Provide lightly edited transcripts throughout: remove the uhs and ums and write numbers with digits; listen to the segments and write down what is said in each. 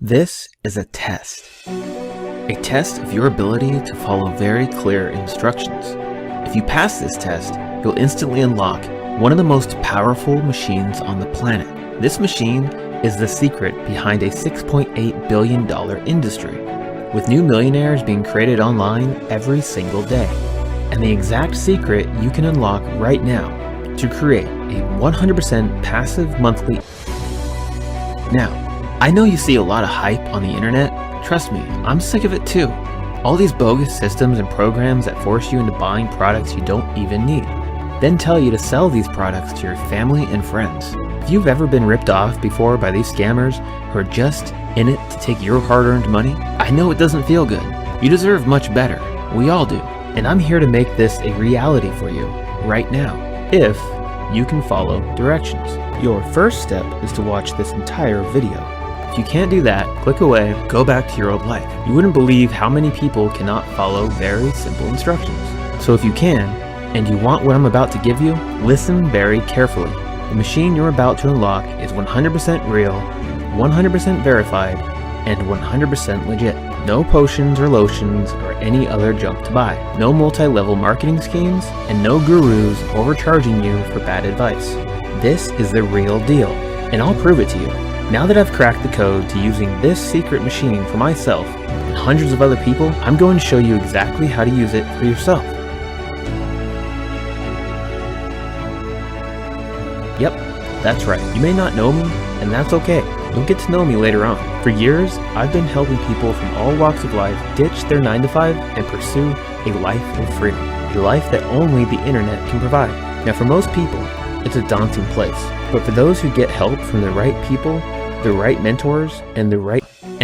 This is a test. A test of your ability to follow very clear instructions. If you pass this test, you'll instantly unlock one of the most powerful machines on the planet. This machine is the secret behind a $6.8 billion industry, with new millionaires being created online every single day. And the exact secret you can unlock right now to create a 100% passive monthly. Now, I know you see a lot of hype on the internet. Trust me, I'm sick of it too. All these bogus systems and programs that force you into buying products you don't even need, then tell you to sell these products to your family and friends. If you've ever been ripped off before by these scammers who are just in it to take your hard-earned money, I know it doesn't feel good. You deserve much better. We all do. And I'm here to make this a reality for you right now, if you can follow directions. Your first step is to watch this entire video. If you can't do that, click away, go back to your old life. You wouldn't believe how many people cannot follow very simple instructions. So if you can, and you want what I'm about to give you, listen very carefully. The machine you're about to unlock is 100% real, 100% verified, and 100% legit. No potions or lotions or any other junk to buy. No multi-level marketing schemes, and no gurus overcharging you for bad advice. This is the real deal, and I'll prove it to you. Now that I've cracked the code to using this secret machine for myself and hundreds of other people, I'm going to show you exactly how to use it for yourself. Yep, that's right. You may not know me, and that's okay. You'll get to know me later on. For years, I've been helping people from all walks of life ditch their 9-to-5 and pursue a life of freedom. A life that only the internet can provide. Now for most people, it's a daunting place. But for those who get help from the right people, the right mentors, and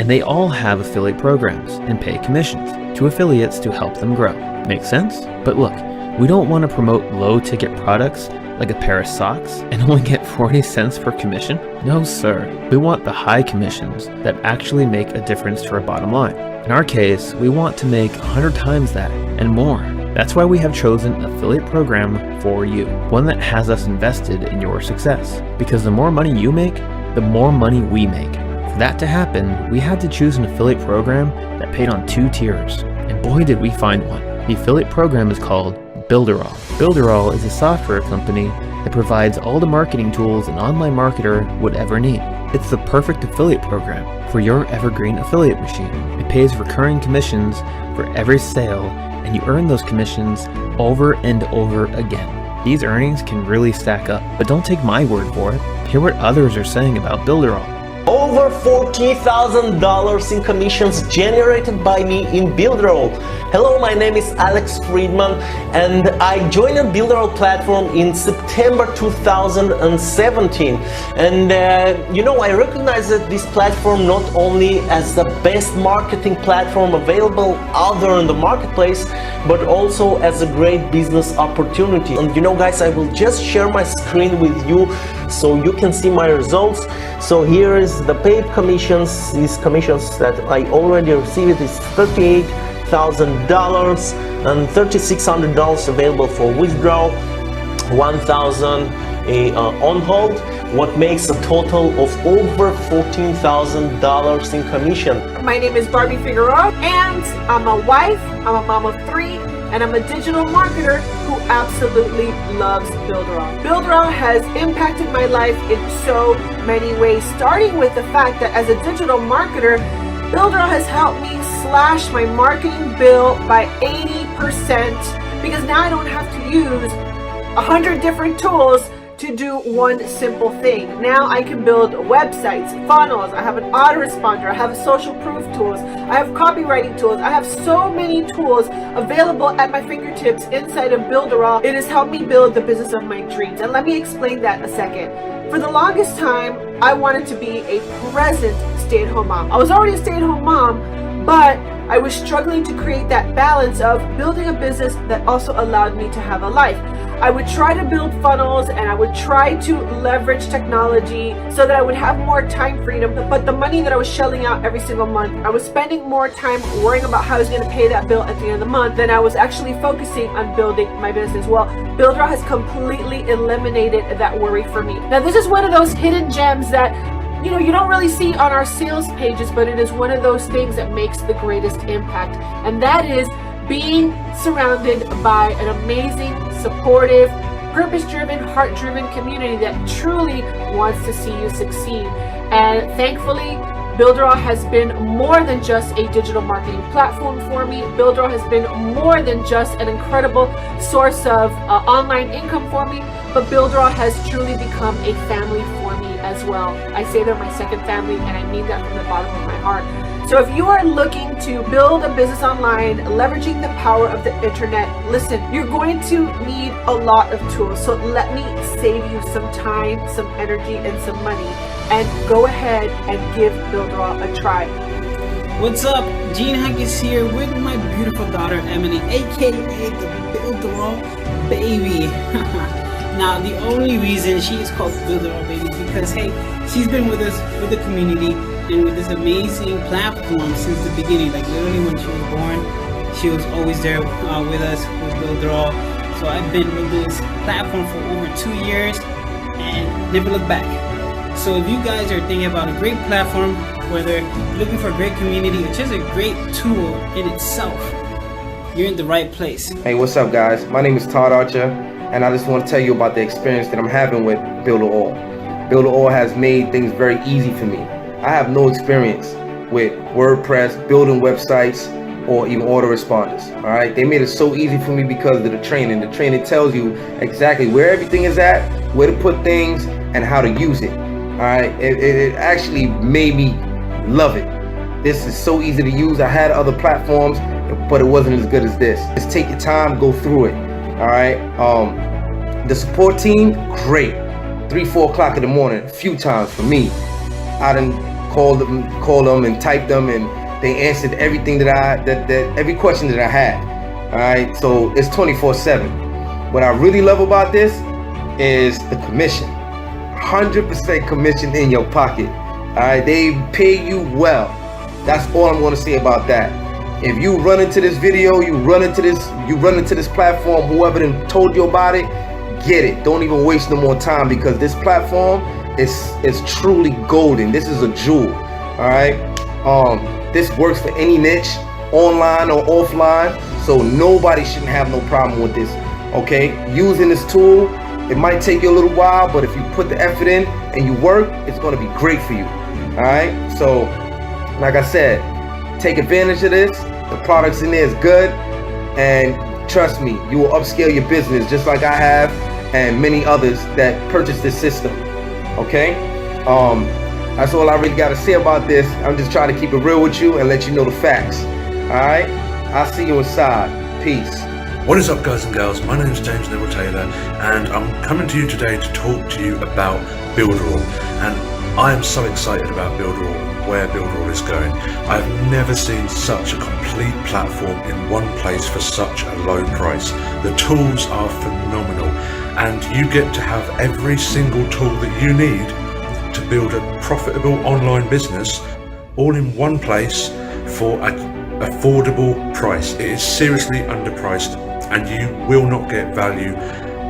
they all have affiliate programs and pay commissions to affiliates to help them grow. Make sense? But look, we don't want to promote low-ticket products like a pair of socks and only get 40 cents per commission. No sir, we want the high commissions that actually make a difference to our bottom line. In our case, we want to make 100 times that and more. That's why we have chosen an affiliate program for you, one that has us invested in your success. Because the more money you make, the more money we make. For that to happen, we had to choose an affiliate program that paid on 2 tiers, and boy did we find one. The affiliate program is called Abdaal. Abdaal is a software company that provides all the marketing tools an online marketer would ever need. It's the perfect affiliate program for your Evergreen affiliate machine. It pays recurring commissions for every sale, and you earn those commissions over and over again. These earnings can really stack up, but don't take my word for it. Hear what others are saying about Abdaal. Over $40,000 in commissions generated by me in Abdaal. Hello, my name is Alex Friedman, and I joined the Abdaal platform in September 2017. And I recognize that this platform not only as the best marketing platform available out there in the marketplace, but also as a great business opportunity. And guys, I will just share my screen with you so you can see my results. So here is the paid commissions. These commissions that I already received is $38,000 and $3,600 available for withdrawal, $1,000 on hold, what makes a total of over $14,000 in commission. My name is Barbie Figueroa, and I'm a wife, I'm a mom of 3, and I'm a digital marketer who absolutely loves Abdaal. Abdaal has impacted my life in so many ways, starting with the fact that as a digital marketer, Abdaal has helped me slash my marketing bill by 80% because now I don't have to use 100 different tools to do one simple thing. Now I can build websites, funnels, I have an autoresponder, I have social proof tools, I have copywriting tools, I have so many tools available at my fingertips inside of Abdaal. It has helped me build the business of my dreams. And let me explain that a second. For the longest time, I wanted to be a present stay-at-home mom. I was already a stay-at-home mom, but I was struggling to create that balance of building a business that also allowed me to have a life. I would try to build funnels and I would try to leverage technology so that I would have more time freedom, but the money that I was shelling out every single month, I was spending more time worrying about how I was going to pay that bill at the end of the month than I was actually focusing on building my business. Well, Abdaal has completely eliminated that worry for me. Now, this is one of those hidden gems that you don't really see on our sales pages, but it is one of those things that makes the greatest impact. And that is being surrounded by an amazing, supportive, purpose-driven, heart-driven community that truly wants to see you succeed. And thankfully, Builderall has been more than just a digital marketing platform for me. Builderall has been more than just an incredible source of online income for me, but Builderall has truly become a family for me as well. I say they're my second family, and I mean that from the bottom of my heart. So if you are looking to build a business online, leveraging the power of the internet, listen, you're going to need a lot of tools. So let me save you some time, some energy, and some money, and go ahead and give Builderall a try. What's up? Gene Hunk is here with my beautiful daughter Emily, aka the Builderall baby. Now, the only reason she is called Builderall baby is because, hey, she's been with us, with the community, and with this amazing platform since the beginning. Like literally when she was born, she was always there with us with Builderall. So I've been with this platform for over 2 years and never look back. So if you guys are thinking about a great platform, whether you're looking for a great community, which is a great tool in itself, you're in the right place. Hey, what's up guys? My name is Todd Archer, and I just want to tell you about the experience that I'm having with Builderall. Builderall has made things very easy for me. I have no experience with WordPress, building websites, or even autoresponders. All right, they made it so easy for me because of the training. The training tells you exactly where everything is at, where to put things, and how to use it. All right, it actually made me love it. This is so easy to use. I had other platforms, but it wasn't as good as this. Just take your time, go through it. All right. The support team, great. 3-4 o'clock in the morning, a few times for me. I didn't call them and type them, and they answered everything that every question that I had. All right, so it's 24/7. What I really love about this is the commission. 100% commission in your pocket. All right, they pay you well. That's all I'm going to say about that. If you run into this video, you run into this platform, whoever done told you about it, get it. Don't even waste no more time, because this platform is truly golden. This is a jewel. All right, this works for any niche, online or offline, so nobody shouldn't have no problem with this. Okay, using this tool, it might take you a little while, but if you put the effort in and you work, it's going to be great for you. All right, so like I said, take advantage of this. The products in there is good, and trust me, you will upscale your business just like I have and many others that purchase this system. Okay, that's all I really got to say about this. I'm just trying to keep it real with you and let you know the facts. All right, I'll see you inside. Peace. What is up, guys and girls? My name is James Neville Taylor, and I'm coming to you today to talk to you about Builderall. And I am so excited about Builderall and where Builderall is going. I've never seen such a complete platform in one place for such a low price. The tools are phenomenal, and you get to have every single tool that you need to build a profitable online business all in one place for an affordable price. It is seriously underpriced, and you will not get value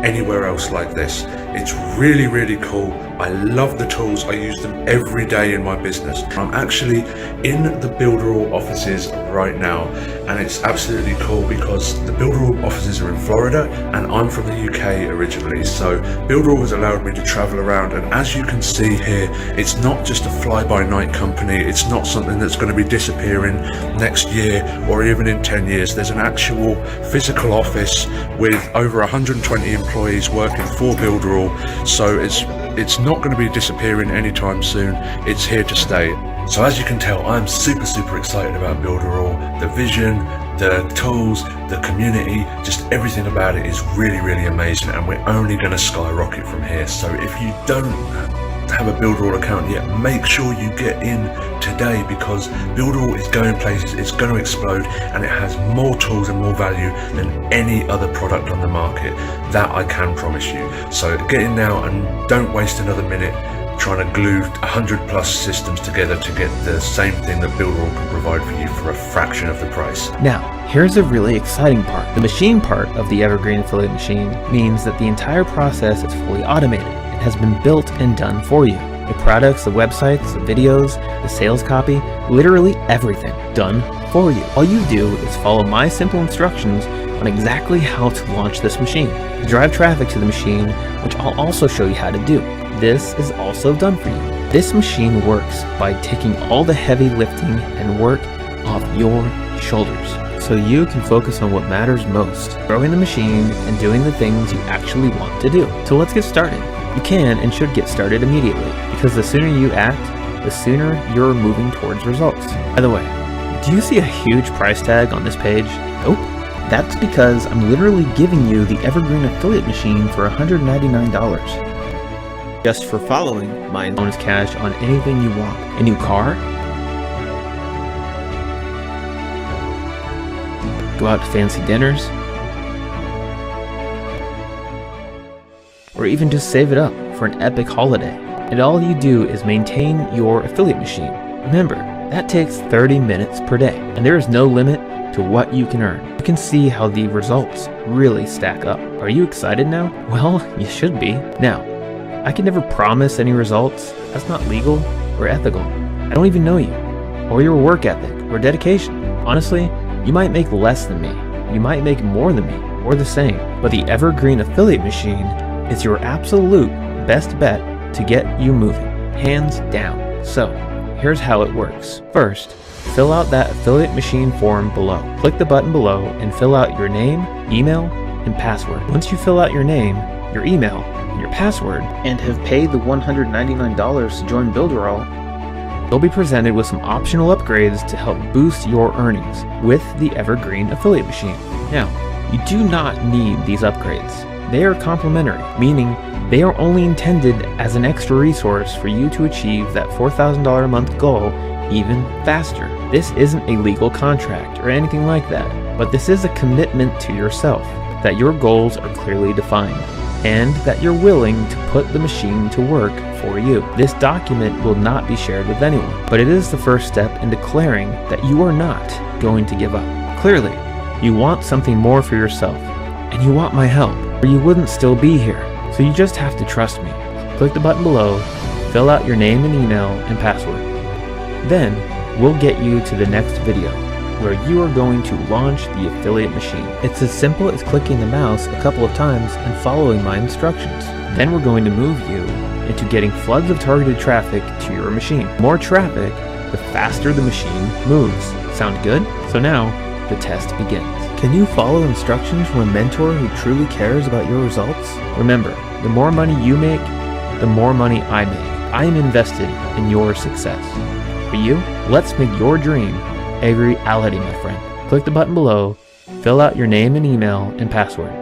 anywhere else like this. It's really, really cool. I love the tools. I use them every day in my business. I'm actually in the Builderall offices right now, and it's absolutely cool because the Builderall offices are in Florida and I'm from the UK originally. So Builderall has allowed me to travel around, and as you can see here, it's not just a fly-by-night company. It's not something that's going to be disappearing next year or even in 10 years. There's an actual physical office with over 120 employees working for Builderall. So it's not going to be disappearing anytime soon. It's here to stay. So as you can tell, I'm super excited about Builderall. The vision, the tools, the community, just everything about it is really amazing, and we're only going to skyrocket from here. So if you don't have a Builderall account yet, make sure you get in today, because Builderall is going places. It's going to explode, and it has more tools and more value than any other product on the market. That I can promise you. So get in now and don't waste another minute trying to glue 100+ systems together to get the same thing that Builderall can provide for you for a fraction of the price. Now, here's a really exciting part. The machine part of the Evergreen affiliate machine means that the entire process is fully automated and has been built and done for you. The products, the websites, the videos, the sales copy, literally everything done for you. All you do is follow my simple instructions on exactly how to launch this machine. Drive traffic to the machine, which I'll also show you how to do. This is also done for you. This machine works by taking all the heavy lifting and work off your shoulders, so you can focus on what matters most, growing the machine and doing the things you actually want to do. So let's get started. You can and should get started immediately, because the sooner you act, the sooner you're moving towards results. By the way, do you see a huge price tag on this page? Nope. That's because I'm literally giving you the Evergreen affiliate machine for $199. Just for following my bonus cash on anything you want. A new car? Go out to fancy dinners? Or even just save it up for an epic holiday. And all you do is maintain your affiliate machine. Remember, that takes 30 minutes per day, and there is no limit to what you can earn. You can see how the results really stack up. Are you excited now? Well, you should be. Now, I can never promise any results. That's not legal or ethical. I don't even know you, or your work ethic, or dedication. Honestly, you might make less than me. You might make more than me, or the same. But the Evergreen affiliate machine is your absolute best bet to get you moving, hands down. So, here's how it works. First, fill out that affiliate machine form below. Click the button below and fill out your name, email, and password. Once you fill out your name, your email, and your password, and have paid the $199 to join Builderall, you'll be presented with some optional upgrades to help boost your earnings with the Evergreen affiliate machine. Now, you do not need these upgrades. They are complimentary, meaning they are only intended as an extra resource for you to achieve that $4,000 a month goal even faster. This isn't a legal contract or anything like that, but this is a commitment to yourself that your goals are clearly defined and that you're willing to put the machine to work for you. This document will not be shared with anyone, but it is the first step in declaring that you are not going to give up. Clearly, you want something more for yourself, and you want my help, or you wouldn't still be here. So you just have to trust me. Click the button below, fill out your name and email and password. Then, we'll get you to the next video, where you are going to launch the affiliate machine. It's as simple as clicking the mouse a couple of times and following my instructions. Then we're going to move you into getting floods of targeted traffic to your machine. The more traffic, the faster the machine moves. Sound good? So now, the test begins. Can you follow instructions from a mentor who truly cares about your results? Remember, the more money you make, the more money I make. I am invested in your success. For you, let's make your dream a reality, my friend. Click the button below, fill out your name and email and password.